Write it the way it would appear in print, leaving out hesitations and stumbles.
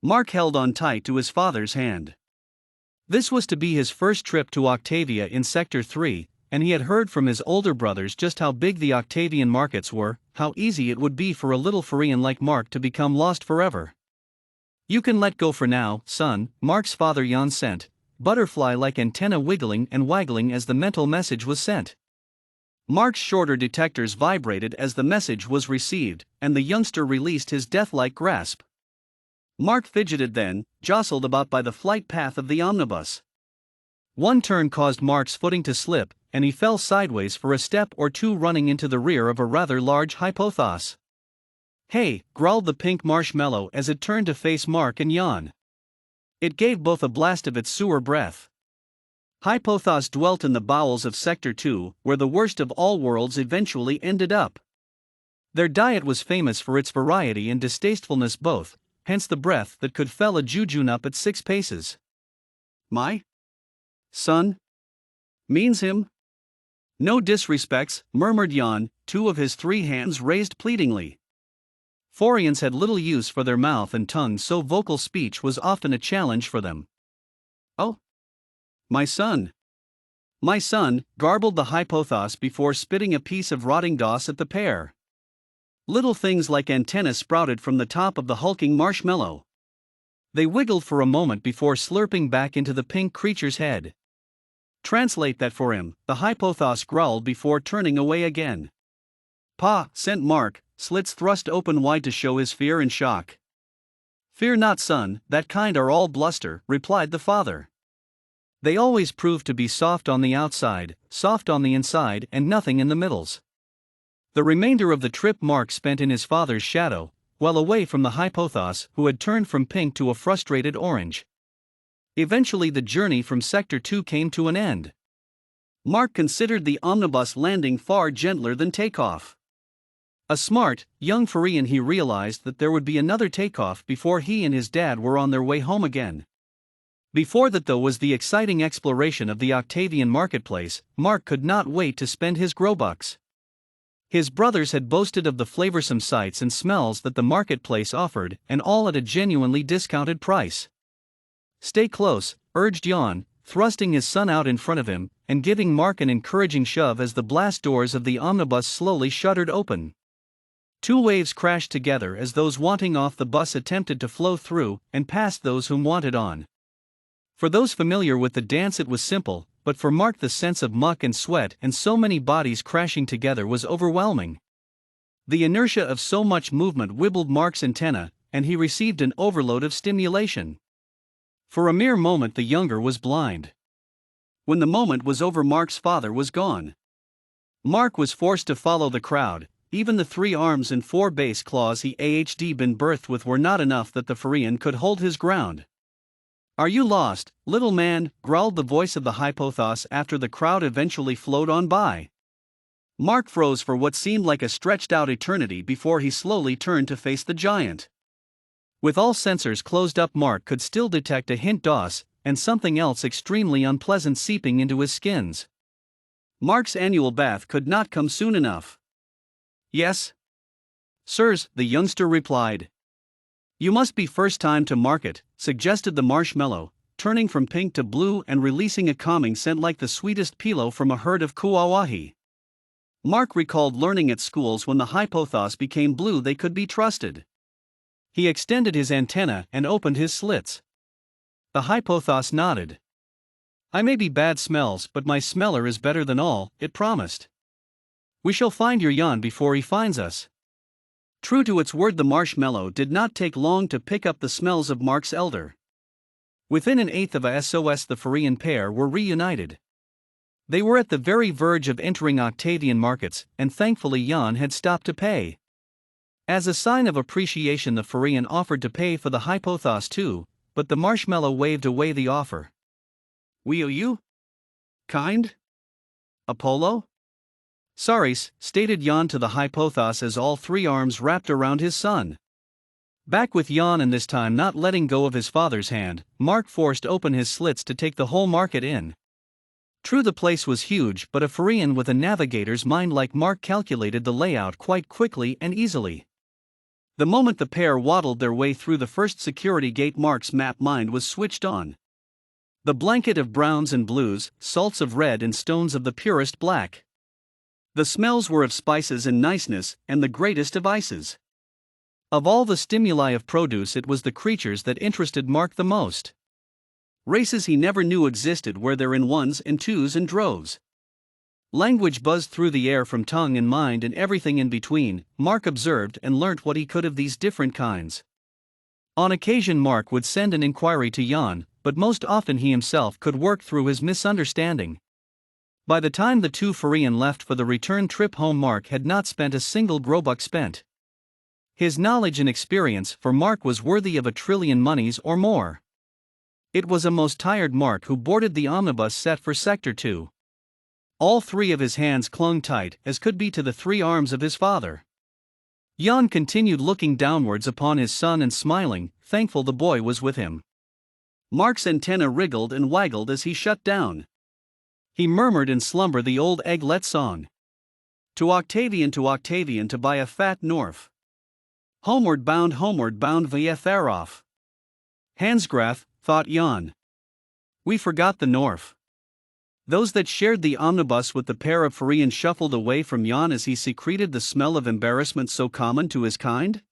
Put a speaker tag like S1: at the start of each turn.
S1: Mark held on tight to his father's hand. This was to be his first trip to Octavia in Sector 3, and he had heard from his older brothers just how big the Octavian markets were, how easy it would be for a little Farian like Mark to become lost forever. "You can let go for now, son," Mark's father Jan sent, butterfly-like antenna wiggling and waggling as the mental message was sent. Mark's shorter detectors vibrated as the message was received, and the youngster released his death-like grasp. Mark fidgeted then, jostled about by the flight path of the omnibus. One turn caused Mark's footing to slip, and he fell sideways for a step or two, running into the rear of a rather large hypothos. "Hey," growled the pink marshmallow as it turned to face Mark and Jan. It gave both a blast of its sewer breath. Hypothos dwelt in the bowels of Sector 2, where the worst of all worlds eventually ended up. Their diet was famous for its variety and distastefulness both, hence the breath that could fell a jujun up at 6 paces. "My son means him? No disrespects," murmured Jan, 2 of his 3 hands raised pleadingly. Forians had little use for their mouth and tongue, so vocal speech was often a challenge for them. "Oh, my son. My son," garbled the hypothos before spitting a piece of rotting doss at the pair. Little things like antennas sprouted from the top of the hulking marshmallow. They wiggled for a moment before slurping back into the pink creature's head. "Translate that for him," the hypothos growled before turning away again. "Pa," sent Mark, slits thrust open wide to show his fear and shock. "Fear not, son, that kind are all bluster," replied the father. "They always prove to be soft on the outside, soft on the inside, and nothing in the middles." The remainder of the trip Mark spent in his father's shadow, well away from the hypothos, who had turned from pink to a frustrated orange. Eventually the journey from Sector 2 came to an end. Mark considered the omnibus landing far gentler than takeoff. A smart, young Farian, he realized that there would be another takeoff before he and his dad were on their way home again. Before that though was the exciting exploration of the Octavian marketplace. Mark could not wait to spend his growbucks. His brothers had boasted of the flavorsome sights and smells that the marketplace offered, and all at a genuinely discounted price. "Stay close," urged Jan, thrusting his son out in front of him, and giving Mark an encouraging shove as the blast doors of the omnibus slowly shuddered open. 2 waves crashed together as those wanting off the bus attempted to flow through, and past those whom wanted on. For those familiar with the dance it was simple, but for Mark the sense of muck and sweat and so many bodies crashing together was overwhelming. The inertia of so much movement wibbled Mark's antenna, and he received an overload of stimulation. For a mere moment the younger was blind. When the moment was over, Mark's father was gone. Mark was forced to follow the crowd. Even the 3 arms and 4 base claws he had been birthed with were not enough that the Farian could hold his ground. "Are you lost, little man?" growled the voice of the hypothos after the crowd eventually flowed on by. Mark froze for what seemed like a stretched-out eternity before he slowly turned to face the giant. With all sensors closed up, Mark could still detect a hint DOS, and something else extremely unpleasant seeping into his skins. Mark's annual bath could not come soon enough. "Yes, sirs," the youngster replied. "You must be first time to market," suggested the marshmallow, turning from pink to blue and releasing a calming scent like the sweetest pillow from a herd of kuawahi. Mark recalled learning at schools when the hypothos became blue they could be trusted. He extended his antenna and opened his slits. The hypothos nodded. "I may be bad smells, but my smeller is better than all," it promised. "We shall find your Jan before he finds us." True to its word, the marshmallow did not take long to pick up the smells of Mark's elder. Within an eighth of a SOS the Farian pair were reunited. They were at the very verge of entering Octavian markets, and thankfully Jan had stopped to pay. As a sign of appreciation the Farian offered to pay for the hypothos too, but the marshmallow waved away the offer. "We owe you? Kind? Apollo?" "Sorries," stated Jan to the hypothos as all 3 arms wrapped around his son. Back with Jan, and this time not letting go of his father's hand, Mark forced open his slits to take the whole market in. True, the place was huge, but a Farian with a navigator's mind like Mark calculated the layout quite quickly and easily. The moment the pair waddled their way through the first security gate, Mark's map mind was switched on. The blanket of browns and blues, salts of red and stones of the purest black. The smells were of spices and niceness, and the greatest of ices. Of all the stimuli of produce, it was the creatures that interested Mark the most. Races he never knew existed where they're in ones and twos and droves. Language buzzed through the air from tongue and mind and everything in between. Mark observed and learnt what he could of these different kinds. On occasion Mark would send an inquiry to Jan, but most often he himself could work through his misunderstanding. By the time the two Farian left for the return trip home, Mark had not spent a single grobuck spent. His knowledge and experience for Mark was worthy of 1,000,000,000 monies or more. It was a most tired Mark who boarded the omnibus set for Sector 2. All three of his hands clung tight as could be to the three arms of his father. Jan continued looking downwards upon his son and smiling, thankful the boy was with him. Mark's antenna wriggled and waggled as he shut down. He murmured in slumber the old egglet song. To Octavian to buy a fat Gnorph. Homeward bound via Tharoff. Hansgraf, thought Jan. We forgot the Gnorph. Those that shared the omnibus with the pair of Farians shuffled away from Jan as he secreted the smell of embarrassment so common to his kind.